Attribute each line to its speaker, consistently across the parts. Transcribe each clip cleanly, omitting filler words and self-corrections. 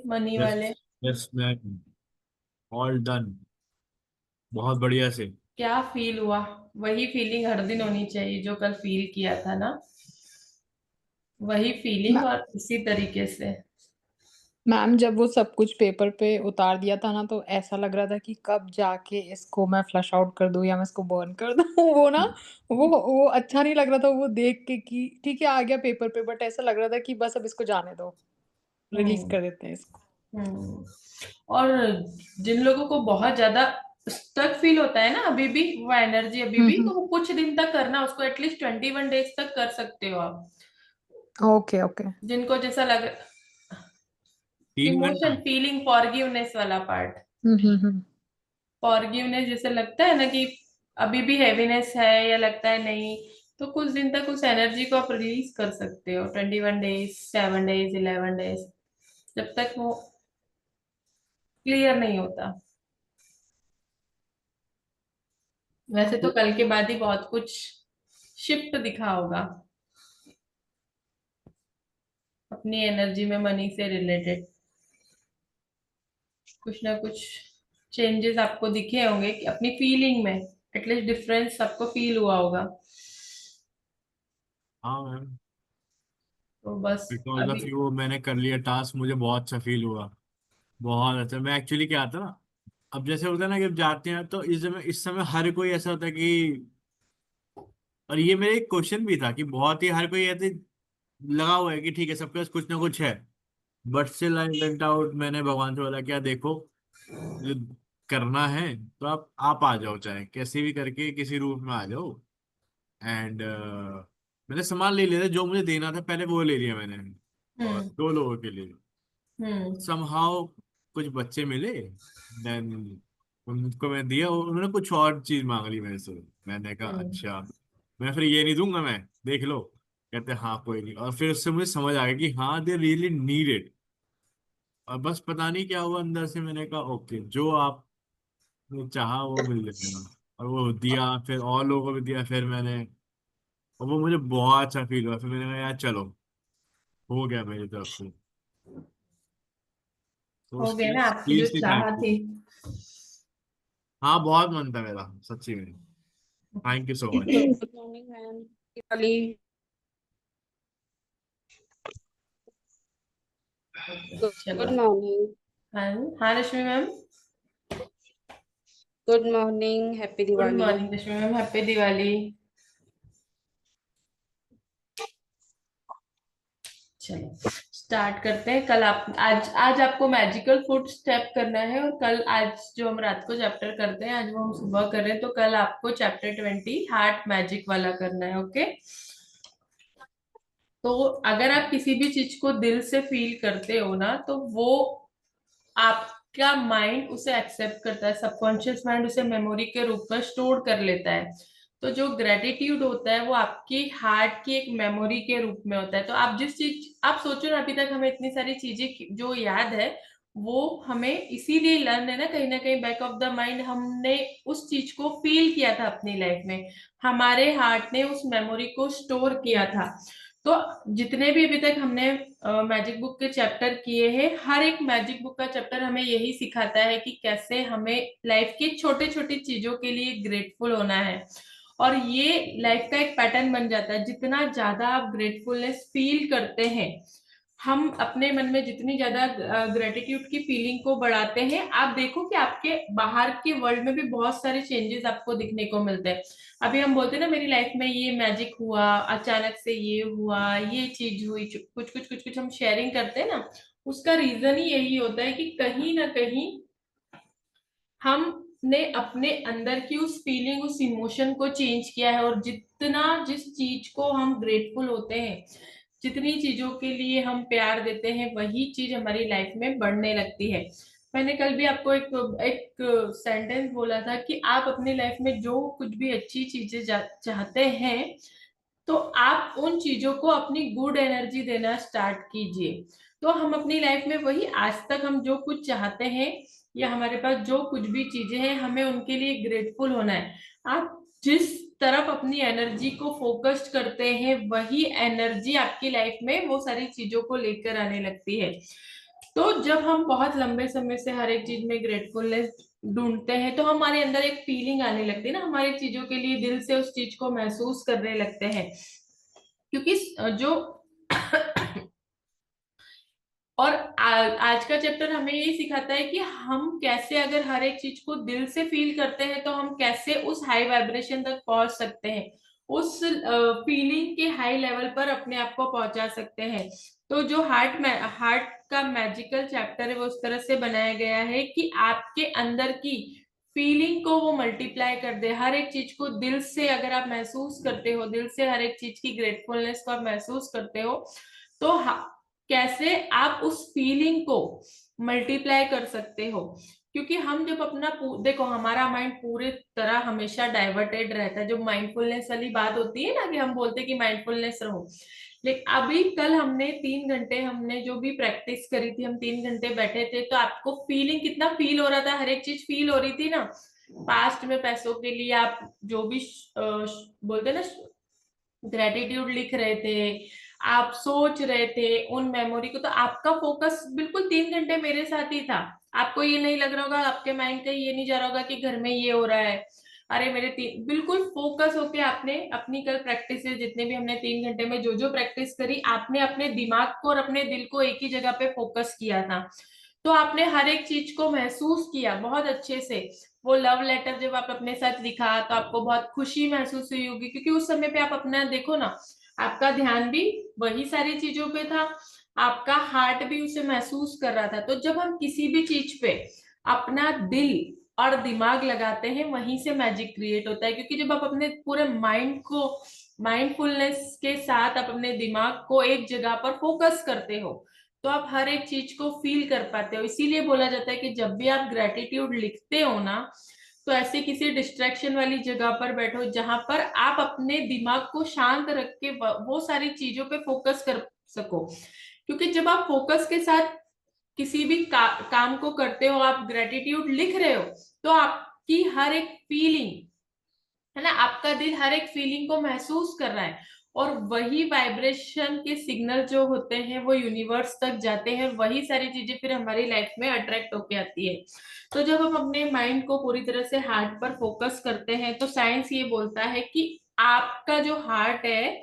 Speaker 1: Money
Speaker 2: yes.
Speaker 1: वाले।
Speaker 2: Yes ma'am. All done. बहुत बढ़िया से।
Speaker 1: क्या फील हुआ? वही फीलिंग हर दिन होनी चाहिए जो कल फील किया था ना, वही फीलिंग और इसी तरीके से।
Speaker 3: मैम जब वो सब कुछ पेपर पे उतार दिया था ना, तो ऐसा लग रहा था कि कब जाके इसको मैं फ्लश आउट कर दूं या मैं इसको बर्न कर दूं। वो ना, वो अच्छा नहीं लग रहा था वो देख के कि ठीक है आ गया पेपर पे, बट ऐसा लग रहा था कि बस अब इसको जाने दो, रिलीज
Speaker 1: हम्म।
Speaker 3: कर देते हैं इसको।
Speaker 1: हम्म। और जिन लोगों को बहुत ज्यादा स्टक फील होता है ना, अभी भी वो एनर्जी अभी भी,
Speaker 3: हम्म।
Speaker 1: तो वो कुछ दिन तक करना, उसको एटलीस्ट 21 डेज तक कर सकते हो आप।
Speaker 3: Okay okay.
Speaker 1: जिनको जैसा लग,
Speaker 2: 3 घंटा।
Speaker 1: इमोशन फीलिंग फॉरगिवनेस वाला पार्ट,
Speaker 3: हम्म।
Speaker 1: फॉरगिवनेस जैसे लगता है ना कि अभी भी हैवीनेस है या लगता है नहीं, तो कुछ दिन तक उस एनर्जी को आप रिलीज कर सकते हो, 21 डेज, 7 डेज, 11 डेज, जब तक वो क्लियर नहीं होता। वैसे तो कल के बाद ही बहुत कुछ शिफ्ट दिखा होगा अपनी एनर्जी में, मनी से रिलेटेड कुछ ना कुछ चेंजेस आपको दिखे होंगे कि अपनी फीलिंग में एटलीस्ट डिफरेंस आपको फील हुआ होगा।
Speaker 2: हाँ मैम।
Speaker 1: तो बस
Speaker 2: बिकॉज ऑफ
Speaker 1: अभी।
Speaker 2: यू मैंने कर लिया टास्क, मुझे बहुत अच्छा फील हुआ। बहुत अच्छा। मैं एक्चुअली क्या आता ना, अब जैसे होता है ना कि अब जाते हैं तो इस समय हर कोई ऐसा होता है कि, और ये मेरे एक क्वेश्चन भी था कि बहुत ही हर कोई ऐसे लगा हुआ है कि ठीक है सबके पास कुछ ना कुछ है। But still I went out. मैंने भगवान से बोला क्या देखो, जो करना है तो आप आ जाओ, चाहे कैसे भी करके किसी रूप में आ जाओ। एंड मैंने सामान ले लिया था जो मुझे देना था, पहले वो ले लिया मैंने। और
Speaker 1: हम्म।
Speaker 2: 2 लोगों के लिए
Speaker 1: हम्म।
Speaker 2: समहाउ कुछ बच्चे मिले। देन उनको मैं दिया, उन्होंने कुछ और चीज मांग ली मेरे से। मैंने कहा
Speaker 1: हम्म।
Speaker 2: अच्छा, मैं फिर ये नहीं दूंगा, मैं देख लो। कहते हाँ कोई नहीं, और फिर उससे मुझे समझ आ गया कि हाँ दे रियली नीड इट। और बस पता नहीं क्या हुआ अंदर से, मैंने कहा ओके जो आपने चाहा वो मिल जाएगा। और वो दिया, फिर और लोगों को भी दिया फिर मैंने। और वो मुझे बहुत अच्छा फील हुआ, फिर मैंने कहा यार चलो, हो गया मेरी तरफ से। तो
Speaker 1: हो
Speaker 2: उसके
Speaker 1: गया
Speaker 2: लिए
Speaker 1: ना आपकी जो
Speaker 2: सीरियसली
Speaker 1: चाह
Speaker 2: थैंक यू।
Speaker 1: थी।
Speaker 2: हाँ बहुत मन था मेरा सच्ची में। Thank you so much.
Speaker 3: Good morning ma'am. Diwali.
Speaker 1: चलो।
Speaker 3: Good morning.
Speaker 1: हाँ। हाँ Rashmi ma'am.
Speaker 3: Good morning, happy
Speaker 1: good
Speaker 3: Diwali.
Speaker 1: Morning Rashmi ma'am, happy Diwali. चलो स्टार्ट करते हैं। कल आप, आज आज आपको मैजिकल फुट स्टेप करना है, और कल, आज जो हम रात को चैप्टर करते हैं आज वो हम सुबह कर रहे हैं, तो कल आपको चैप्टर 20 हार्ट मैजिक वाला करना है। ओके। तो अगर आप किसी भी चीज को दिल से फील करते हो ना, तो वो आपका माइंड उसे एक्सेप्ट करता है, सबकॉन्शियस माइंड उसे मेमोरी के रूप में स्टोर कर लेता है। तो जो ग्रेटिट्यूड होता है वो आपकी हार्ट की एक मेमोरी के रूप में होता है। तो आप जिस चीज, आप सोचो ना, अभी तक हमें इतनी सारी चीजें जो याद है, वो हमें इसीलिए लर्न है ना कहीं बैक ऑफ द माइंड हमने उस चीज को फील किया था अपनी लाइफ में, हमारे हार्ट ने उस मेमोरी को स्टोर किया था। तो जितने भी अभी तक हमने मैजिक बुक के चैप्टर किए हैं, हर एक मैजिक बुक का चैप्टर हमें यही सिखाता है कि कैसे हमें लाइफ की छोटे छोटी चीजों के लिए ग्रेटफुल होना है। और ये लाइफ का एक पैटर्न बन जाता है, जितना ज्यादा आप ग्रेटफुलनेस फील करते हैं, हम अपने मन में जितनी ज्यादा ग्रेटिट्यूड की फीलिंग को बढ़ाते हैं, आप देखो कि आपके बाहर के वर्ल्ड में भी बहुत सारे चेंजेस आपको दिखने को मिलते हैं। अभी हम बोलते हैं ना मेरी लाइफ में ये मैजिक हुआ, अचानक से ये हुआ, ये चीज हुई, कुछ कुछ हम शेयरिंग करते हैं ना, उसका रीजन ही यही होता है कि कहीं ना कहीं हमने अपने अंदर की उस फीलिंग, उस इमोशन को चेंज किया है। और जितना, जिस चीज को हम ग्रेटफुल होते हैं, जितनी चीजों के लिए हम प्यार देते हैं, वही चीज हमारी लाइफ में बढ़ने लगती है। मैंने कल भी आपको एक एक सेंटेंस बोला था कि आप अपनी लाइफ में जो कुछ भी अच्छी चीजें चाहते हैं, तो आप उन चीजों को अपनी गुड एनर्जी देना स्टार्ट कीजिए। तो हम अपनी लाइफ में वही, आज तक हम जो कुछ चाहते हैं या हमारे पास जो कुछ भी चीजें हैं, हमें उनके लिए ग्रेटफुल होना है। आप जिस तरफ अपनी एनर्जी को फोकस्ड करते हैं, वही एनर्जी आपकी लाइफ में वो सारी चीजों को लेकर आने लगती है। तो जब हम बहुत लंबे समय से हर एक चीज में ग्रेटफुलनेस ढूंढते हैं तो हमारे अंदर एक फीलिंग आने लगती है ना, हमारी चीजों के लिए दिल से उस चीज को महसूस करने लगते हैं। क्योंकि जो और आज का चैप्टर हमें यही सिखाता है कि हम कैसे अगर हर एक चीज को दिल से फील करते हैं तो हम कैसे उस हाई वाइब्रेशन तक पहुंच सकते हैं, उस फीलिंग के हाई लेवल पर अपने आप को पहुंचा सकते हैं। तो जो हार्ट का मैजिकल चैप्टर है वो उस तरह से बनाया गया है कि आपके अंदर की फीलिंग को वो मल्टीप्लाई कर दे। हर एक चीज को दिल से अगर आप महसूस करते हो, दिल से हर एक चीज की ग्रेटफुलनेस को आप महसूस करते हो, तो कैसे आप उस फीलिंग को मल्टीप्लाई कर सकते हो। क्योंकि हम जब अपना देखो, हमारा माइंड पूरी तरह हमेशा डाइवर्टेड रहता है। जो माइंडफुलनेस वाली बात होती है ना, कि हम बोलते हैं कि माइंडफुलनेस रहो, लेकिन अभी कल हमने 3 घंटे हमने जो भी प्रैक्टिस करी थी, हम 3 घंटे बैठे थे, तो आपको फीलिंग कितना फील हो रहा था, हर एक चीज फील हो रही थी ना। पास्ट में पैसों के लिए आप जो भी बोलते ना ग्रेटिट्यूड लिख रहे थे, आप सोच रहे थे उन मेमोरी को, तो आपका फोकस बिल्कुल 3 घंटे मेरे साथ ही था। आपको ये नहीं लग रहा होगा, आपके माइंड का ये नहीं जा रहा होगा कि घर में ये हो रहा है, अरे मेरे बिल्कुल फोकस होके आपने अपनी कल प्रैक्टिस जितने भी हमने 3 घंटे में जो जो प्रैक्टिस करी, आपने अपने दिमाग को और अपने दिल को एक ही जगह पे फोकस किया था। तो आपने हर एक चीज को महसूस किया बहुत अच्छे से। वो लव लेटर जब आप अपने साथ लिखा तो आपको बहुत खुशी महसूस हुई होगी, क्योंकि उस समय पे आप अपना देखो ना, आपका ध्यान भी वही सारी चीजों पे था, आपका हार्ट भी उसे महसूस कर रहा था। तो जब हम किसी भी चीज पे अपना दिल और दिमाग लगाते हैं, वहीं से मैजिक क्रिएट होता है। क्योंकि जब आप अपने पूरे माइंड को माइंडफुलनेस के साथ आप अपने दिमाग को एक जगह पर फोकस करते हो, तो आप हर एक चीज को फील कर पाते हो। इसीलिए बोला जाता है कि जब भी आप ग्रेटिट्यूड लिखते हो ना, तो ऐसे किसी डिस्ट्रैक्शन वाली जगह पर बैठो जहां पर आप अपने दिमाग को शांत रख के वो सारी चीजों पे फोकस कर सको। क्योंकि जब आप फोकस के साथ किसी भी काम को करते हो, आप ग्रेटिट्यूड लिख रहे हो, तो आपकी हर एक फीलिंग है ना, आपका दिल हर एक फीलिंग को महसूस कर रहा है, और वही वाइब्रेशन के सिग्नल जो होते हैं वो यूनिवर्स तक जाते हैं, वही सारी चीजें फिर हमारी लाइफ में अट्रैक्ट होके आती है। तो जब हम अपने माइंड को पूरी तरह से हार्ट पर फोकस करते हैं, तो साइंस ये बोलता है कि आपका जो हार्ट है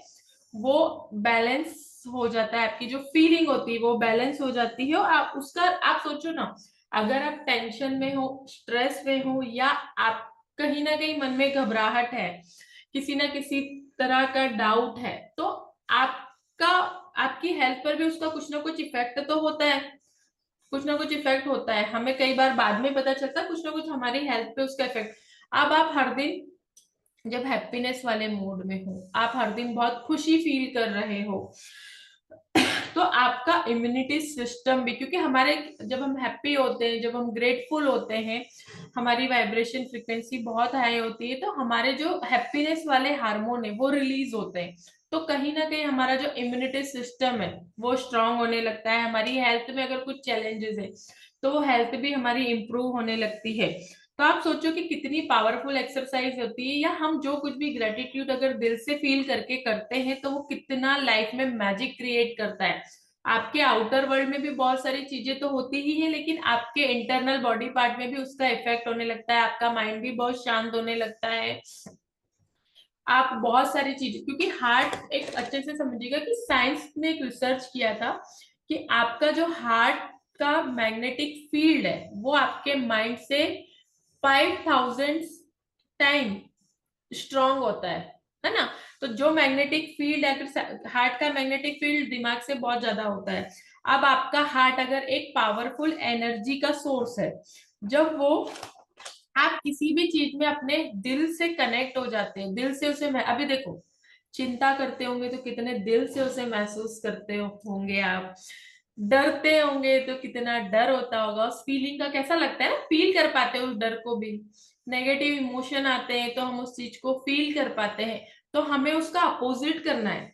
Speaker 1: वो बैलेंस हो जाता है, आपकी जो फीलिंग होती है वो बैलेंस हो जाती है। और आप उसका आप सोचो ना, अगर आप टेंशन में हो, स्ट्रेस में हो, या आप कहीं ना कहीं मन में घबराहट है, किसी ना किसी तरह का डाउट है, तो आपका आपकी हेल्थ पर भी उसका कुछ ना कुछ इफेक्ट तो होता है, कुछ ना कुछ इफेक्ट होता है। हमें कई बार बाद में पता चलता है कुछ ना कुछ हमारी हेल्थ पे उसका इफेक्ट। अब आप हर दिन जब हैप्पीनेस वाले मूड में हो, आप हर दिन बहुत खुशी फील कर रहे हो, तो आपका इम्यूनिटी सिस्टम भी, क्योंकि हमारे जब हम हैप्पी होते हैं, जब हम ग्रेटफुल होते हैं, हमारी वाइब्रेशन फ्रिक्वेंसी बहुत हाई होती है, तो हमारे जो हैप्पीनेस वाले हार्मोन है वो रिलीज होते हैं। तो कहीं ना कहीं हमारा जो इम्यूनिटी सिस्टम है वो स्ट्रांग होने लगता है। हमारी हेल्थ में अगर कुछ चैलेंजेस है तो वो हेल्थ भी हमारी इंप्रूव होने लगती है। तो आप सोचो कि कितनी पावरफुल एक्सरसाइज होती है, या हम जो कुछ भी ग्रेटिट्यूड अगर दिल से फील करके करते हैं तो वो कितना लाइफ में मैजिक क्रिएट करता है। आपके आउटर वर्ल्ड में भी बहुत सारी चीजें तो होती ही है, लेकिन आपके इंटरनल बॉडी पार्ट में भी उसका इफेक्ट होने लगता है, आपका माइंड भी बहुत शांत होने लगता है। आप बहुत सारी चीजें, क्योंकि हार्ट एक अच्छे से समझिएगा कि साइंस ने एक रिसर्च किया था कि आपका जो हार्ट का मैग्नेटिक फील्ड है वो आपके माइंड से 5000 टाइम स्ट्रॉन्ग होता है ना। तो जो मैग्नेटिक फील्ड है, हार्ट का मैग्नेटिक फील्ड दिमाग से बहुत ज्यादा होता है। अब आपका हार्ट अगर एक पावरफुल एनर्जी का सोर्स है, जब वो आप किसी भी चीज में अपने दिल से कनेक्ट हो जाते हैं, दिल से उसे अभी देखो, चिंता करते होंगे तो कितने दिल से उसे महसूस करते होंगे आप, डरते होंगे तो कितना डर होता होगा, उस फीलिंग का कैसा लगता है ना, फील कर पाते हो उस डर को भी। नेगेटिव इमोशन आते हैं तो हम उस चीज को फील कर पाते हैं। तो हमें उसका अपोजिट करना है।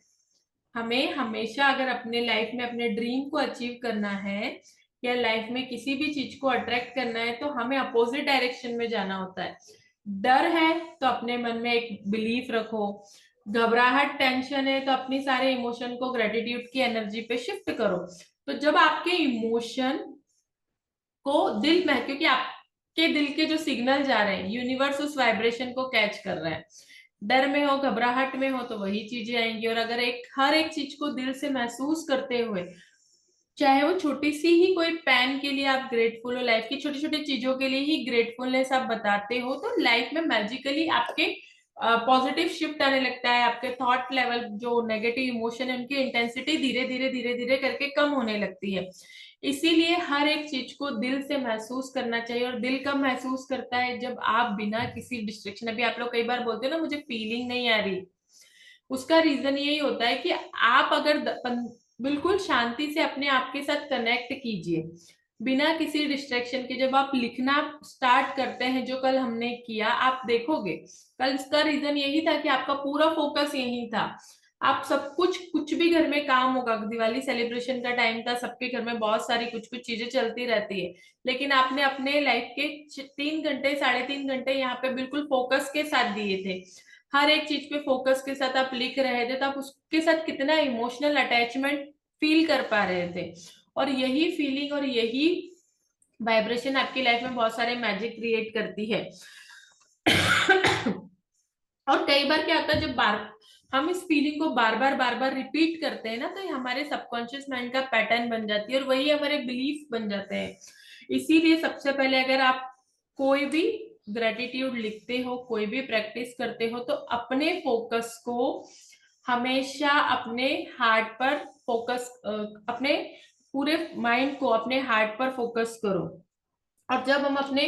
Speaker 1: हमें हमेशा अगर अपने लाइफ में अपने ड्रीम को अचीव करना है, या लाइफ में किसी भी चीज को अट्रैक्ट करना है, तो हमें अपोजिट डायरेक्शन में जाना होता है। डर है तो अपने मन में एक बिलीफ रखो, घबराहट टेंशन है तो अपनी सारे इमोशन को ग्रेटिट्यूड की एनर्जी पे शिफ्ट करो। तो जब आपके इमोशन को दिल में, क्योंकि आपके दिल के जो सिग्नल जा रहे हैं, यूनिवर्स उस वाइब्रेशन को कैच कर रहा है। डर में हो, घबराहट में हो, तो वही चीजें आएंगी। और अगर हर एक चीज को दिल से महसूस करते हुए, चाहे वो छोटी सी ही कोई पेन के लिए आप ग्रेटफुल हो, लाइफ की छोटी छोटी चीजों के लिए ही ग्रेटफुलनेस आप बताते हो, तो लाइफ में मैजिकली आपके पॉजिटिव शिफ्ट आने लगता है। आपके थॉट लेवल, जो नेगेटिव इमोशन है, उनकी इंटेंसिटी धीरे धीरे धीरे धीरे करके कम होने लगती है। इसीलिए हर एक चीज को दिल से महसूस करना चाहिए। और दिल कब महसूस करता है? जब आप बिना किसी डिस्ट्रैक्शन, अभी आप लोग कई बार बोलते हो ना मुझे फीलिंग नहीं आ रही, उसका रीजन यही होता है कि आप अगर बिल्कुल शांति से अपने आप के साथ कनेक्ट कीजिए, बिना किसी डिस्ट्रैक्शन के। जब आप लिखना स्टार्ट करते हैं, जो कल हमने किया, आप देखोगे कल इसका रीजन यही था कि आपका पूरा फोकस यही था। आप सब कुछ भी घर में काम होगा, दिवाली सेलिब्रेशन का टाइम था, सबके घर में बहुत सारी कुछ कुछ चीजें चलती रहती है, लेकिन आपने अपने लाइफ के 3 घंटे 3.5 घंटे यहाँ पे बिल्कुल फोकस के साथ दिए थे। हर एक चीज पे फोकस के साथ आप लिख रहे थे, तो आप उसके साथ कितना इमोशनल अटैचमेंट फील कर पा रहे थे। और यही फीलिंग और यही वाइब्रेशन आपकी लाइफ में बहुत सारे मैजिक क्रिएट करती है। और कई बार क्या होता है, जब हम इस फीलिंग को बार बार रिपीट करते हैं ना, तो ये हमारे सबकॉन्शियस माइंड का पैटर्न बन जाती है और वही हमारे बिलीफ बन जाते हैं। इसीलिए सबसे पहले अगर आप कोई भी ग्रेटिट्यूड लिखते हो, कोई भी प्रैक्टिस करते हो, तो अपने फोकस को हमेशा अपने हार्ट पर फोकस, अपने पूरे माइंड को अपने हार्ट पर फोकस करो। और जब हम अपने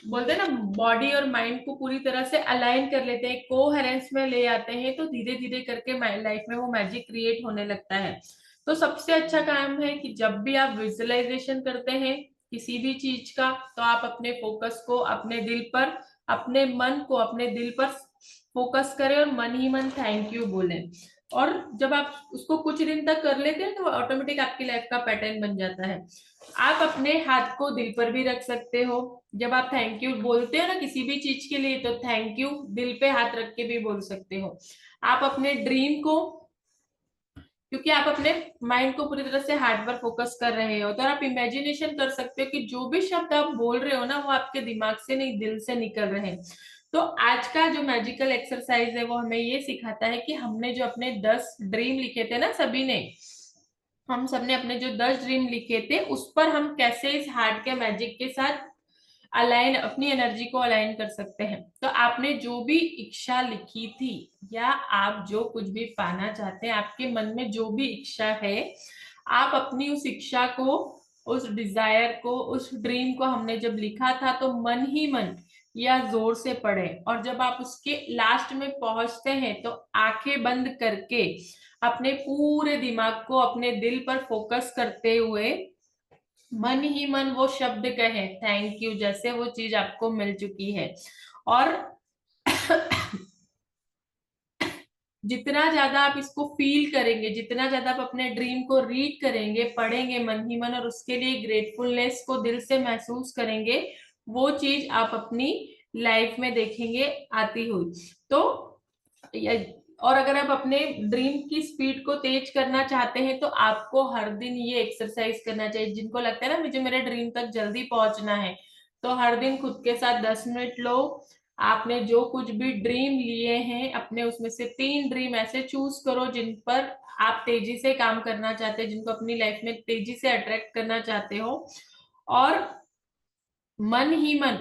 Speaker 1: बोलते हैं ना बॉडी और माइंड को पूरी तरह से अलाइन कर लेते हैं, कोहेरेंस में ले आते हैं, तो धीरे धीरे करके लाइफ में वो मैजिक क्रिएट होने लगता है। तो सबसे अच्छा काम है कि जब भी आप विजुअलाइजेशन करते हैं किसी भी चीज का, तो आप अपने फोकस को अपने दिल पर, अपने मन को अपने दिल पर फोकस करें और मन ही मन थैंक यू बोलें। और जब आप उसको कुछ दिन तक कर लेते हैं, तो ऑटोमेटिक आपकी लाइफ का पैटर्न बन जाता है। आप अपने हाथ को दिल पर भी रख सकते हो। जब आप थैंक यू बोलते हो ना किसी भी चीज के लिए, तो थैंक यू दिल पे हाथ रख के भी बोल सकते हो। आप अपने ड्रीम को, क्योंकि आप अपने माइंड को पूरी तरह से हार्ट पर फोकस कर रहे हो, तो आप इमेजिनेशन कर सकते हो कि जो भी शब्द आप बोल रहे हो ना, वो आपके दिमाग से नहीं दिल से निकल रहे हैं। तो आज का जो मैजिकल एक्सरसाइज है, वो हमें ये सिखाता है कि हमने जो अपने 10 ड्रीम लिखे थे ना, सभी ने, हम सबने अपने जो 10 ड्रीम लिखे थे, उस पर हम कैसे इस हार्ट के मैजिक के साथ अलाइन, अपनी एनर्जी को अलाइन कर सकते हैं। तो आपने जो भी इच्छा लिखी थी, या आप जो कुछ भी पाना चाहते हैं, आपके मन में जो भी इच्छा है, आप अपनी उस इच्छा को, उस डिजायर को, उस ड्रीम को हमने जब लिखा था, तो मन ही मन या जोर से पढ़े। और जब आप उसके लास्ट में पहुंचते हैं, तो आंखें बंद करके अपने पूरे दिमाग को अपने दिल पर फोकस करते हुए मन ही मन वो शब्द कहे थैंक यू, जैसे वो चीज आपको मिल चुकी है। और जितना ज्यादा आप इसको फील करेंगे, जितना ज्यादा आप अपने ड्रीम को रीड करेंगे, पढ़ेंगे मन ही मन, और उसके लिए ग्रेटफुलनेस को दिल से महसूस करेंगे, वो चीज आप अपनी लाइफ में देखेंगे आती हुई। तो और अगर आप अपने ड्रीम की स्पीड को तेज करना चाहते हैं, तो आपको हर दिन ये एक्सरसाइज करना चाहिए। जिनको लगता है ना मुझे मेरे ड्रीम तक जल्दी पहुंचना है, तो हर दिन खुद के साथ 10 मिनट लो। आपने जो कुछ भी ड्रीम लिए हैं अपने, उसमें से 3 ड्रीम ऐसे चूज करो जिन पर आप तेजी से काम करना चाहते हैं, जिनको अपनी लाइफ में तेजी से अट्रैक्ट करना चाहते हो। और मन ही मन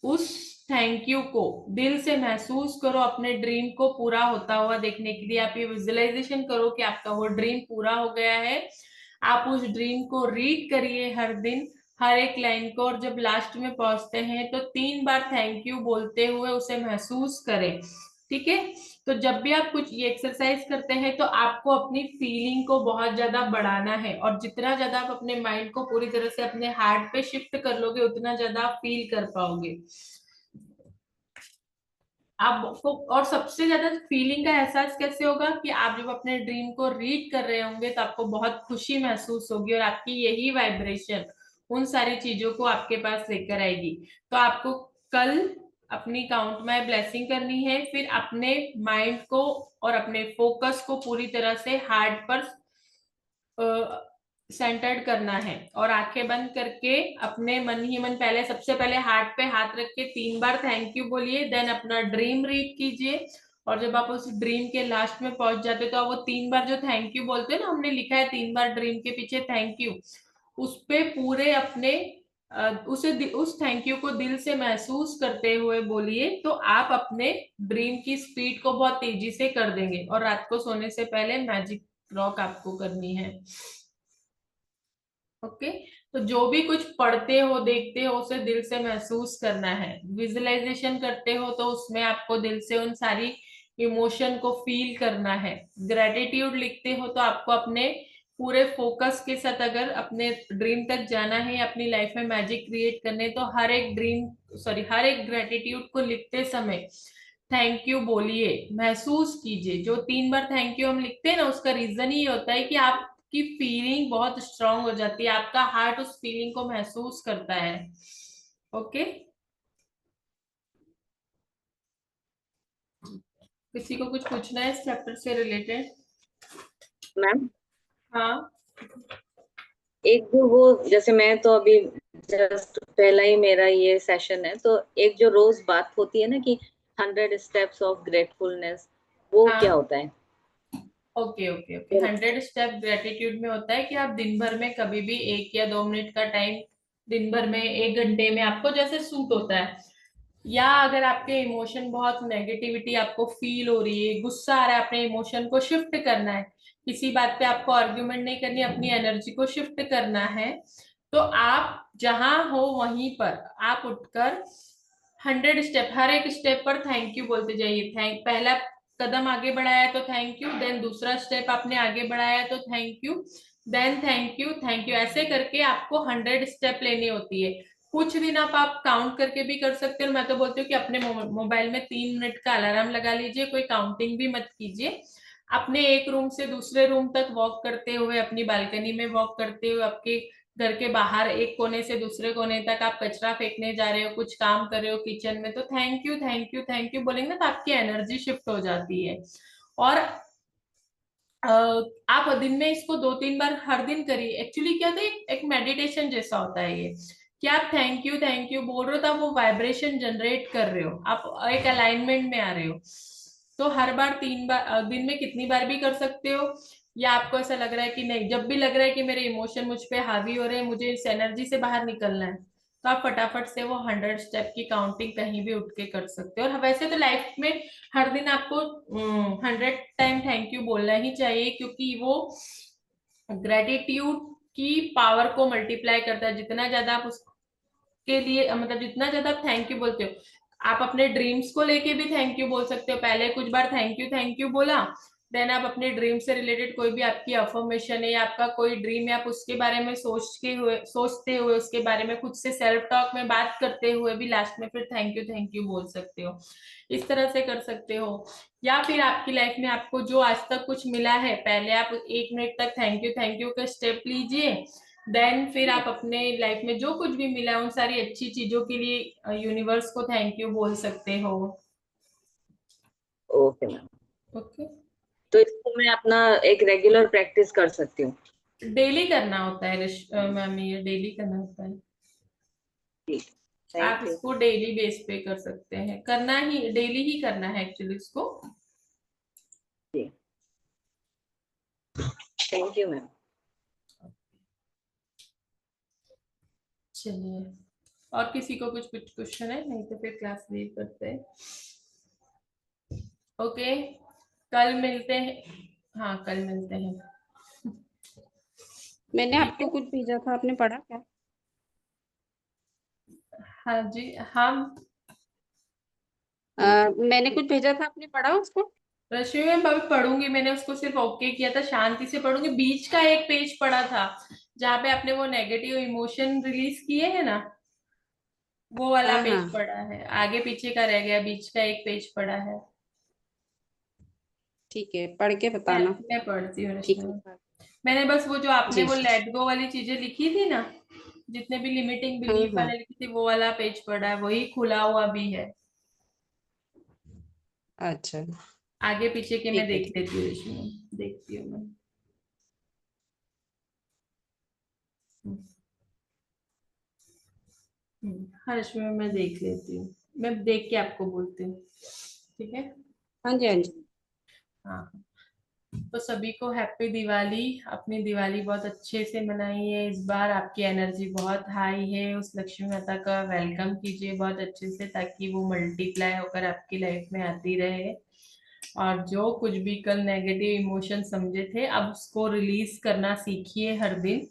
Speaker 1: उस थैंक यू को दिल से महसूस करो, अपने ड्रीम को पूरा होता हुआ देखने के लिए। आप ये विजुअलाइजेशन करो कि आपका वो ड्रीम पूरा हो गया है। आप उस ड्रीम को रीड करिए हर दिन, हर एक लाइन को, और जब लास्ट में पहुंचते हैं, तो 3 बार थैंक यू बोलते हुए उसे महसूस करें। ठीक है? तो जब भी आप कुछ ये एक्सरसाइज करते हैं, तो आपको अपनी फीलिंग को बहुत ज्यादा बढ़ाना है, और जितना ज्यादा आप अपने माइंड को पूरी तरह से अपने हार्ट पे शिफ्ट कर लोगे, उतना ज्यादा आप फील कर पाओगे आपको। और सबसे ज्यादा फीलिंग का एहसास कैसे होगा कि आप जब अपने ड्रीम को रीड कर रहे होंगे, तो आपको बहुत खुशी महसूस होगी, और आपकी यही वाइब्रेशन उन सारी चीजों को आपके पास लेकर आएगी। तो आपको कल अपनी काउंट में ब्लेसिंग करनी है, फिर अपने माइंड को और अपने फोकस को पूरी तरह से हार्ट पर सेंटर्ड करना है और आंखें बंद करके अपने मन ही मन पहले सबसे पहले हार्ट पे हाथ रख के 3 बार थैंक यू बोलिए, देन अपना ड्रीम रीड कीजिए। और जब आप उस ड्रीम के लास्ट में पहुंच जाते हो तो आप वो 3 बार जो थैंक यू बोलते हैं ना, हमने लिखा है 3 बार ड्रीम के पीछे थैंक यू, उस पे पूरे अपने उस थैंक यू को दिल से महसूस करते हुए बोलिए, तो आप अपने ड्रीम की स्पीड को बहुत तेजी से कर देंगे। और रात को सोने से पहले मैजिक रॉक आपको करनी है। ओके, तो जो भी कुछ पढ़ते हो देखते हो उसे दिल से महसूस करना है। विजुअलाइजेशन करते हो तो उसमें आपको दिल से उन सारी इमोशन को फील करना है। ग्रेटिट्यूड लिखते हो तो आपको अपने पूरे फोकस के साथ अगर अपने ड्रीम तक जाना है, अपनी लाइफ में मैजिक क्रिएट करने, तो हर एक ग्रेटिट्यूड को लिखते समय थैंक यू बोलिए, महसूस कीजिए। जो 3 बार थैंक यू हम लिखते हैं ना, उसका रीजन ही होता है कि आपकी फीलिंग बहुत स्ट्रांग हो जाती है, आपका हार्ट उस फीलिंग को महसूस करता है। ओके, किसी को कुछ पूछना है इस चैप्टर से रिलेटेड?
Speaker 4: मैम
Speaker 1: हाँ,
Speaker 4: एक जो वो, जैसे मैं तो अभी जस्ट पहला ही मेरा ये सेशन है, तो एक जो रोज बात होती है ना कि 100 स्टेप्स ऑफ ग्रेटफुलनेस, वो क्या
Speaker 1: हाँ,
Speaker 4: होता है?
Speaker 1: Okay okay okay. 100 step gratitude में होता है कि आप दिन भर में कभी भी 1 या 2 मिनट का टाइम, दिन भर में 1 घंटे में, आपको जैसे सूट होता है, या अगर आपके इमोशन बहुत नेगेटिविटी आपको फील हो रही है, गुस्सा आ रहा है, अपने इमोशन को शिफ्ट करना है, किसी बात पे आपको आर्ग्यूमेंट नहीं करनी, अपनी एनर्जी को शिफ्ट करना है, तो आप जहां हो वहीं पर आप उठकर 100 स्टेप, हर एक स्टेप पर थैंक यू बोलते जाइए। पहला कदम आगे बढ़ाया तो थैंक यू, देन दूसरा स्टेप आपने आगे बढ़ाया तो thank you, then thank you thank you, ऐसे करके आपको 100 स्टेप लेनी होती है। कुछ दिन आप काउंट करके भी कर सकते हो। मैं तो बोलती हूँ कि अपने मोबाइल में 3 मिनट का अलार्म लगा लीजिए, कोई काउंटिंग भी मत कीजिए। अपने एक रूम से दूसरे रूम तक वॉक करते हुए, अपनी बालकनी में वॉक करते हुए, आपके घर के बाहर एक कोने से दूसरे कोने तक आप कचरा फेंकने जा रहे हो, कुछ काम कर रहे हो किचन में, तो thank you thank you thank you बोलेंगे ना, तो आपकी एनर्जी शिफ्ट हो जाती है। और आप दिन में इसको 2-3 बार हर दिन करिए। एक्चुअली क्या होता है, एक मेडिटेशन जैसा होता है ये, कि आप थैंक यू बोल रहे हो तो आप वो वाइब्रेशन जनरेट कर रहे हो, आप एक अलाइनमेंट में आ रहे हो। तो हर बार 3 बार, दिन में कितनी बार भी कर सकते हो। या आपको ऐसा लग रहा है कि नहीं, जब भी लग रहा है कि मेरे इमोशन मुझ पे हावी हो रहे हैं, मुझे इस एनर्जी से बाहर निकलना है, तो आप फटाफट से वो 100 स्टेप की काउंटिंग कहीं भी उठ के कर सकते हो। और वैसे तो लाइफ में हर दिन आपको 100 टाइम थैंक यू बोलना ही चाहिए, क्योंकि वो ग्रेटिट्यूड की पावर को मल्टीप्लाई करता है। जितना ज्यादा आप उसके लिए, मतलब जितना ज्यादा आप थैंक यू बोलते हो, आप अपने ड्रीम्स को लेके भी थैंक यू बोल सकते हो। पहले कुछ बार थैंक यू बोला, देन आप अपने ड्रीम से रिलेटेड कोई भी आपकी अफर्मेशन है या आपका कोई ड्रीम है, आप उसके बारे में सोचते हुए उसके बारे में खुद से सेल्फ टॉक में बात करते हुए भी लास्ट में फिर थैंक यू बोल सकते हो। इस तरह से कर सकते हो। या फिर आपकी लाइफ में आपको जो आज तक कुछ मिला है, पहले आप 1 मिनट तक थैंक यू का स्टेप लीजिए, देन फिर आप अपने लाइफ में जो कुछ भी मिला है उन सारी अच्छी चीजों के लिए यूनिवर्स को थैंक यू बोल सकते हो।
Speaker 4: ओके मैम,
Speaker 1: ओके,
Speaker 4: तो इसको मैं अपना एक रेगुलर प्रैक्टिस कर सकती हूँ?
Speaker 1: डेली करना होता है मैम, ये डेली करना होता है।
Speaker 4: ठीक,
Speaker 1: आप
Speaker 4: थैंक यू।
Speaker 1: इसको डेली बेस पे कर सकते हैं, करना ही डेली ही करना है एक्चुअली इसको।
Speaker 4: जी, थैंक यू मैम।
Speaker 1: चलिए, और किसी को कुछ कुछ क्वेश्चन है? नहीं तो फिर क्लास लीव करते हैं। ओके, कल मिलते हैं। हाँ, कल मिलते हैं।
Speaker 5: मैंने
Speaker 1: ठीक
Speaker 5: आपको
Speaker 1: है,
Speaker 5: कुछ भेजा था, आपने पढ़ा क्या?
Speaker 1: हाँ जी, हम
Speaker 5: मैंने कुछ भेजा था, आपने पढ़ा उसको?
Speaker 1: रश्मि मैं अभी पढ़ूंगी, मैंने उसको सिर्फ ओके किया था, शांति से पढ़ूंगी। बीच का एक पेज पढ़ा था जहाँ पे आपने वो नेगेटिव इमोशन रिलीज किए हैं ना, वो वाला
Speaker 5: हाँ
Speaker 1: पेज
Speaker 5: हाँ,
Speaker 1: पढ़ा है, आगे पीछे का रह गया, बीच का एक पेज पढ़ा है।
Speaker 5: ठीक है, पढ़ के
Speaker 1: मैं
Speaker 5: बताना।
Speaker 1: मैं पढ़ती हूँ
Speaker 5: ठीक
Speaker 1: रश्मि।
Speaker 5: है।
Speaker 1: मैंने बस वो जो आपने
Speaker 5: जी
Speaker 1: वो
Speaker 5: जी।
Speaker 1: लेट गो वाली चीजें लिखी थी ना, जितने भी लिमिटिंग
Speaker 5: हाँ
Speaker 1: बिलीफ
Speaker 5: हाँ।
Speaker 1: वाले लिखी थी, वो वाला पेज पढ़ा है, वही खुला हुआ भी है।
Speaker 5: अच्छा,
Speaker 1: आगे पीछे के मैं
Speaker 5: ठीक है
Speaker 1: देख
Speaker 5: ठीक।
Speaker 1: लेती हूँ रश्मि, देखती हूँ मैं। हर्ष में मैं देख लेती हूँ, मैं देख के आपको बोलती हूँ, ठीक है।
Speaker 5: हाँ जी, हाँ जी।
Speaker 1: हाँ, तो सभी को हैप्पी दिवाली। अपनी दिवाली बहुत अच्छे से मनाइए। इस बार आपकी एनर्जी बहुत हाई है, उस लक्ष्मी माता का वेलकम कीजिए बहुत अच्छे से, ताकि वो मल्टीप्लाई होकर आपकी लाइफ में आती रहे। और जो कुछ भी कल नेगेटिव इमोशन समझे थे, अब उसको रिलीज करना सीखिए हर दिन।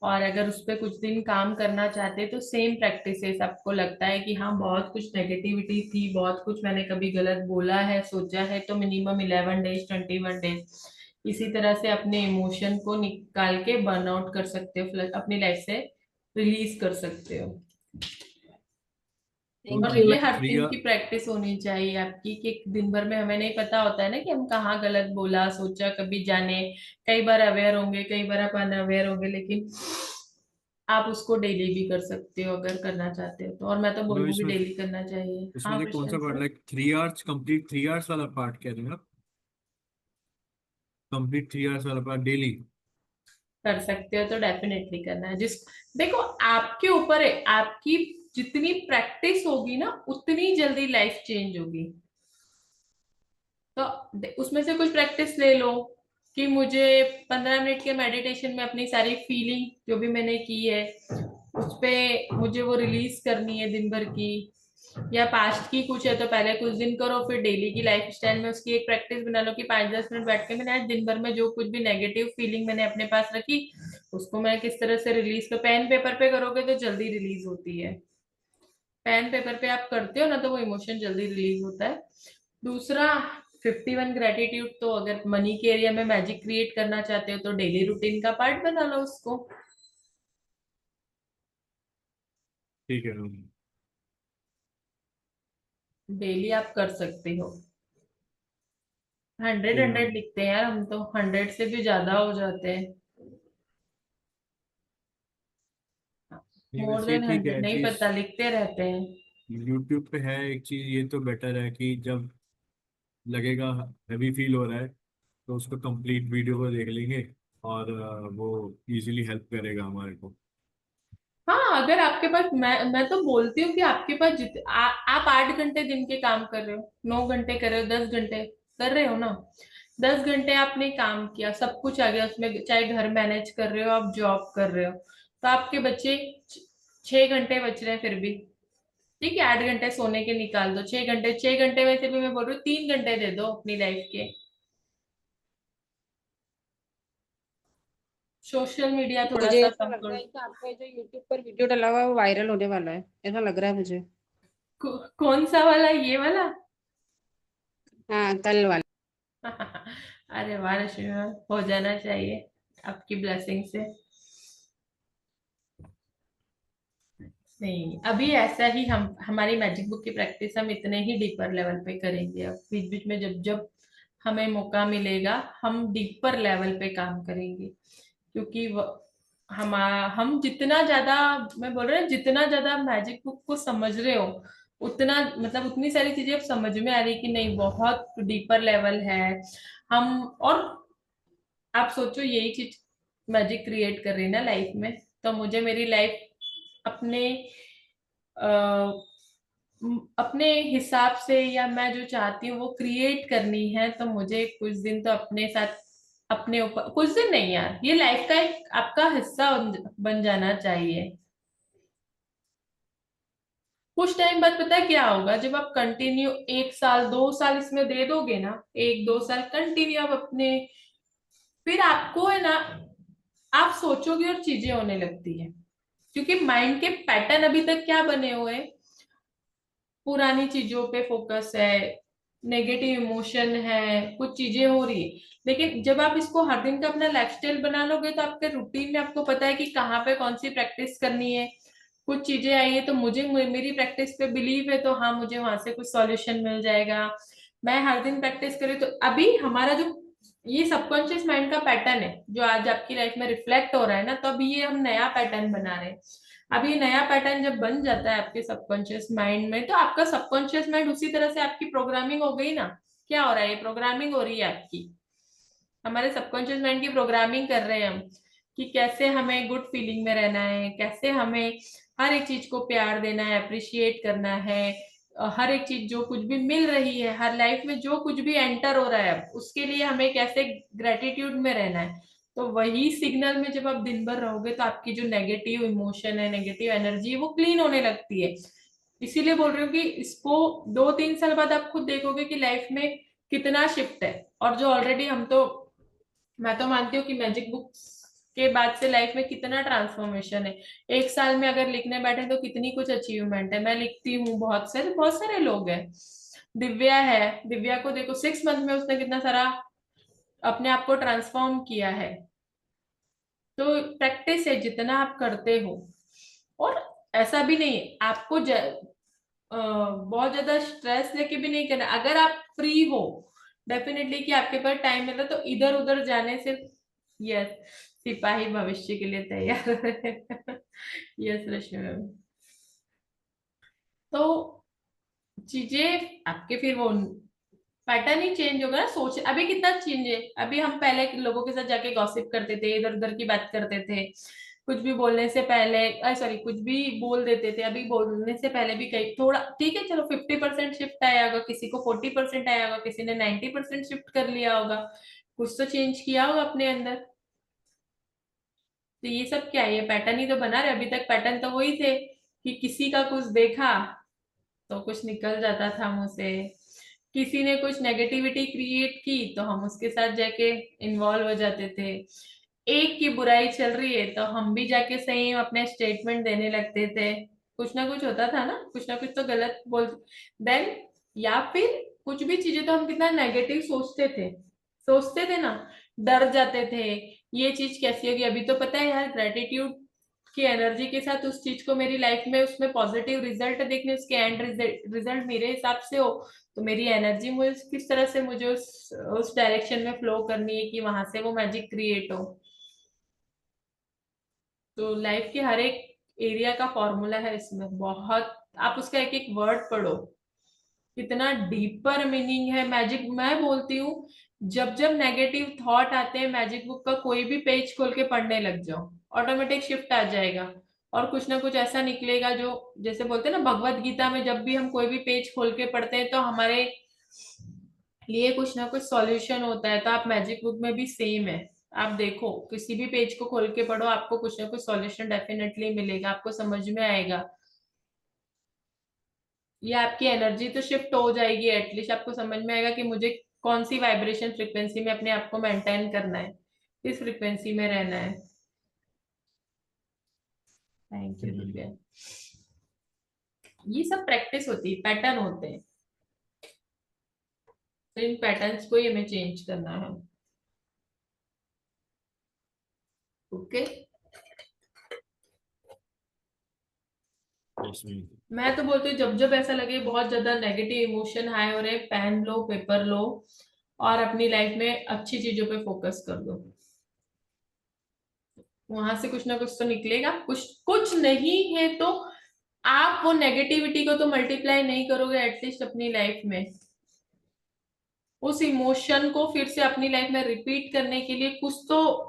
Speaker 1: और अगर उस पर कुछ दिन काम करना चाहते तो सेम प्रैक्टिसेस, आपको लगता है कि हाँ बहुत कुछ नेगेटिविटी थी, बहुत कुछ मैंने कभी गलत बोला है, सोचा है, तो मिनिमम 11 डेज 21 डेज इसी तरह से अपने इमोशन को निकाल के बर्न आउट कर सकते हो, अपनी लाइफ से रिलीज कर सकते हो।
Speaker 2: तो
Speaker 1: और
Speaker 4: थैंक यू
Speaker 1: ये हर
Speaker 2: 3
Speaker 1: दिन की प्रैक्टिस होनी चाहिए आपकी, कि दिन भर में हमें नहीं पता होता है ना कि हम कहाँ गलत बोला सोचा, कभी जाने, कई बार अवेयर होंगे, कई बार आप अनअवेयर होंगे, लेकिन आप उसको डेली भी कर सकते हो अगर करना चाहते हो तो। और मैं तो
Speaker 2: मतलब
Speaker 1: बोलूंगी
Speaker 2: इसमें
Speaker 1: डेली करना चाहिए।
Speaker 2: इसमें
Speaker 1: हाँ
Speaker 2: से कौन सा
Speaker 1: Prashant
Speaker 2: part,
Speaker 1: sir,
Speaker 2: like 3 hours complete 3 hours वाला पार्ट कह रहे हैं आप? कंप्लीट 3 आवर्स वाला पार्ट डेली?
Speaker 1: कर सकते हो तो डेफिनेटली करना है। जिस देखो, आपके ऊपर है, आपकी जितनी प्रैक्टिस होगी ना उतनी जल्दी लाइफ चेंज होगी। तो उसमें से कुछ प्रैक्टिस ले लो कि मुझे 15 मिनट के मेडिटेशन में अपनी सारी फीलिंग जो भी मैंने की है उस पे मुझे वो रिलीज करनी है दिन भर की। या पास्ट की कुछ है तो पहले कुछ दिन करो, फिर डेली की लाइफ स्टाइल में उसकी एक प्रैक्टिस बना लो कि 5-10 मिनट बैठ के मैंने आज दिन भर में जो कुछ भी नेगेटिव फीलिंग मैंने अपने पास रखी उसको मैं किस तरह से रिलीज कर। पेन पेपर पे करोगे तो जल्दी रिलीज होती है। पेन पेपर पे आप करते हो ना तो वो इमोशन जल्दी रिलीज होता है। दूसरा, 51 ग्रेटिट्यूड, तो अगर मनी के एरिया में मैजिक क्रिएट करना चाहते हो तो डेली रूटीन का पार्ट बना लो उसको।
Speaker 2: ठीक है।
Speaker 1: डेली आप कर सकते हो। 100
Speaker 2: ठीक है।
Speaker 1: 100 लिखते हैं यार हम तो, 100 से भी ज्यादा हो जाते हैं।
Speaker 2: नहीं
Speaker 1: मोर
Speaker 2: वैसे ये
Speaker 1: देन
Speaker 2: ठीक
Speaker 1: 100
Speaker 2: है
Speaker 1: नहीं
Speaker 2: चीज।
Speaker 1: पता, लिखते रहते हैं।
Speaker 2: यूट्यूब पे है एक चीज, ये तो बेटर है कि जब लगेगा हैवी फील हो रहा है तो उसको कंप्लीट वीडियो को देख लेंगे, और वो इजीली हेल्प करेगा हमारे को।
Speaker 1: हाँ, अगर आपके पास, मैं तो बोलती हूँ कि आपके पास आप 8 घंटे दिन के काम कर रहे हो, 9 घंटे कर रहे हो, 10 घंटे कर रहे हो ना, 10 घंटे आपने काम किया, सब कुछ आ गया उसमें, चाहे घर मैनेज कर रहे हो, आप जॉब कर रहे हो, तो आपके बच्चे 6 घंटे बच रहे हैं फिर भी। ठीक है, 8 घंटे सोने के निकाल दो, 6 घंटे, 6 घंटे में से भी मैं बोल रही हूँ 3 घंटे दे दो अपनी लाइफ के। सोशल मीडिया थोड़ा
Speaker 5: मुझे
Speaker 1: सा
Speaker 5: ऐसा
Speaker 1: कम
Speaker 5: लग रहा
Speaker 1: करो।
Speaker 5: है कि आपका ये जो यूट्यूब पर वीडियो डला हुआ है वो वायरल होने वाला है, ऐसा लग रहा है मुझे।
Speaker 1: कौन सा वाला, ये वाला?
Speaker 5: हाँ, कल वाला।
Speaker 1: अरे वाह रश्मि मैम, हो जाना चाहिए आपकी ब्लेसिंग से। नहीं, अभी ऐसा ही हम हमारी मैजिक बुक की प्रैक्टिस हम इतने ही डीपर लेवल पे करेंगे। अब बीच बीच में जब जब हमें मौका मिलेगा हम डीपर लेवल पे काम करेंगे, क्योंकि हम जितना ज्यादा, मैं बोल रही हूँ जितना ज्यादा मैजिक बुक को समझ रहे हो उतना, मतलब उतनी सारी चीजें अब समझ में आ रही कि नहीं, बहुत डीपर लेवल है हम। और आप सोचो यही चीज मैजिक क्रिएट कर रही है ना लाइफ में, तो मुझे मेरी लाइफ अपने अपने हिसाब से, या मैं जो चाहती हूँ वो क्रिएट करनी है, तो मुझे कुछ दिन तो अपने साथ, अपने ऊपर, कुछ दिन नहीं यार, ये लाइफ का एक आपका हिस्सा बन जाना चाहिए। कुछ टाइम बाद पता है क्या होगा, जब आप कंटिन्यू 1 साल 2 साल इसमें दे दोगे ना, 1-2 साल कंटिन्यू आप अपने, फिर आपको है ना, आप सोचोगे और चीजें होने लगती है। क्योंकि माइंड के पैटर्न अभी तक क्या बने हुए हैं, पुरानी चीजों पे फोकस है, नेगेटिव इमोशन है, कुछ चीजें हो रही है। लेकिन जब आप इसको हर दिन का अपना लाइफस्टाइल बना लोगे तो आपके रूटीन में आपको पता है कि कहाँ पे कौन सी प्रैक्टिस करनी है। कुछ चीजें आई है तो मुझे मेरी प्रैक्टिस पे बिलीव है, तो हाँ मुझे वहां से कुछ सॉल्यूशन मिल जाएगा। मैं हर दिन प्रैक्टिस करी तो अभी हमारा जो ये सबकॉन्शियस माइंड का पैटर्न है जो आज आपकी लाइफ में रिफ्लेक्ट हो रहा है ना, तो अभी ये हम नया पैटर्न बना रहे हैं। अब ये नया पैटर्न जब बन जाता है आपके सबकॉन्शियस माइंड में, तो आपका सबकॉन्शियस माइंड उसी तरह से, आपकी प्रोग्रामिंग हो गई ना। क्या हो रहा है, ये प्रोग्रामिंग हो रही है आपकी, हमारे सबकॉन्शियस माइंड की प्रोग्रामिंग कर रहे हैं हम, कि कैसे हमें गुड फीलिंग में रहना है, कैसे हमें हर एक चीज को प्यार देना है, अप्रिशिएट करना है, हर एक चीज जो कुछ भी मिल रही है, हर लाइफ में जो कुछ भी एंटर हो रहा है उसके लिए हमें कैसे ग्रेटिट्यूड में रहना है। तो वही सिग्नल में जब आप दिन भर रहोगे तो आपकी जो नेगेटिव इमोशन है, नेगेटिव एनर्जी, वो क्लीन होने लगती है। इसीलिए बोल रही हूँ कि इसको 2-3 साल बाद आप खुद देखोगे कि लाइफ में कितना शिफ्ट है। और जो ऑलरेडी मैं तो मानती हूँ कि मैजिक बुक्स के बाद से लाइफ में कितना ट्रांसफॉर्मेशन है। 1 साल में अगर लिखने बैठे तो कितनी कुछ अचीवमेंट है। मैं लिखती हूँ, बहुत सारे लोग हैं। दिव्या है, दिव्या को देखो 6 मंथ में उसने कितना सारा अपने आप को ट्रांसफॉर्म किया है। तो प्रैक्टिस है जितना आप करते हो। और ऐसा भी नहीं है आपको बहुत ज्यादा स्ट्रेस लेके भी नहीं करना। अगर आप फ्री हो डेफिनेटली कि आपके पास टाइम मिला तो इधर उधर जाने से, यस, सिपाही भविष्य के लिए तैयार यस रश्मि मैम। तो चीजें आपके फिर वो पैटर्न ही चेंज होगा ना। सोच अभी कितना चेंज है। अभी हम पहले लोगों के साथ जाके गॉसिप करते थे, इधर उधर की बात करते थे, कुछ भी बोलने से पहले सॉरी कुछ भी बोल देते थे। अभी बोलने से पहले भी कई थोड़ा ठीक है, चलो 50% शिफ्ट आया होगा, किसी को 40% आया होगा, किसी ने 90% शिफ्ट कर लिया होगा, कुछ तो चेंज किया होगा अपने अंदर। तो ये सब क्या है, ये पैटर्न ही तो बना रहे। अभी तक पैटर्न तो वही थे कि किसी का कुछ देखा तो कुछ निकल जाता था मुंह से, किसी ने कुछ नेगेटिविटी क्रिएट की तो हम उसके साथ जाके इन्वॉल्व हो जाते थे। एक की बुराई चल रही है तो हम भी जाके सही अपने स्टेटमेंट देने लगते थे। कुछ ना कुछ होता था ना, कुछ ना कुछ तो गलत बोल देन, या फिर कुछ भी चीजें तो हम कितना नेगेटिव सोचते थे ना, डर जाते थे ये चीज कैसी होगी। अभी तो पता है यार, ग्रेटिट्यूड की एनर्जी के साथ उस चीज को मेरी लाइफ में उसमें पॉजिटिव रिजल्ट देखने, उसके एंड रिजल्ट मेरे हिसाब से हो तो मेरी एनर्जी मुझे किस तरह से मुझे उस डायरेक्शन में फ्लो करनी है कि वहां से वो मैजिक क्रिएट हो। तो लाइफ के हर एक एरिया का फॉर्मूला है इसमें बहुत। आप उसका एक एक वर्ड पढ़ो, कितना डीपर मीनिंग है मैजिक। मैं बोलती हूँ जब जब नेगेटिव थॉट आते हैं, मैजिक बुक का कोई भी पेज खोल के पढ़ने लग जाओ, ऑटोमेटिक शिफ्ट आ जाएगा। और कुछ ना कुछ ऐसा निकलेगा जो, जैसे बोलते हैं ना भगवत गीता में, जब भी हम कोई भी पेज खोल के पढ़ते हैं तो हमारे लिए कुछ ना कुछ सॉल्यूशन होता है। तो आप मैजिक बुक में भी सेम है। आप देखो किसी भी पेज को खोल के पढ़ो, आपको कुछ ना कुछ सॉल्यूशन डेफिनेटली मिलेगा, आपको समझ में आएगा। ये आपकी एनर्जी तो शिफ्ट हो जाएगी, एटलीस्ट आपको समझ में आएगा कि मुझे कौन सी वाइब्रेशन फ्रिक्वेंसी में अपने आप को मेंटेन करना है, किस फ्रिक्वेंसी में रहना है। Thank you Divya. ये सब प्रैक्टिस होती है, पैटर्न होते हैं, तो इन पैटर्न्स को ही हमें चेंज करना है। ओके मैं तो बोलती हूँ जब जब ऐसा लगे बहुत ज्यादा नेगेटिव इमोशन हाई हो रहे, पेन लो, पेपर लो और अपनी लाइफ में अच्छी चीजों पे फोकस कर दो। वहां से कुछ ना कुछ तो निकलेगा। कुछ नहीं है तो आप वो नेगेटिविटी को तो मल्टीप्लाई नहीं करोगे एटलीस्ट अपनी लाइफ में। उस इमोशन को फिर से अपनी लाइफ में रिपीट करने के लिए कुछ तो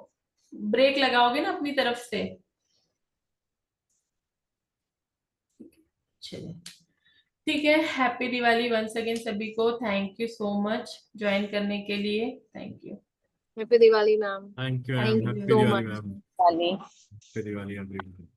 Speaker 1: ब्रेक लगाओगे ना अपनी तरफ से। चलिए ठीक है, हैप्पी दिवाली वंस अगेन सभी को। Thank you so much join करने के लिए। Thank you.
Speaker 3: Happy Diwali ma'am.
Speaker 2: Thank you
Speaker 3: thank
Speaker 2: ma'am,
Speaker 3: you
Speaker 2: happy
Speaker 3: so
Speaker 2: Diwali
Speaker 3: much.
Speaker 2: Ma'am,
Speaker 4: वाली
Speaker 2: हैप्पी दिवाली एवरीवन।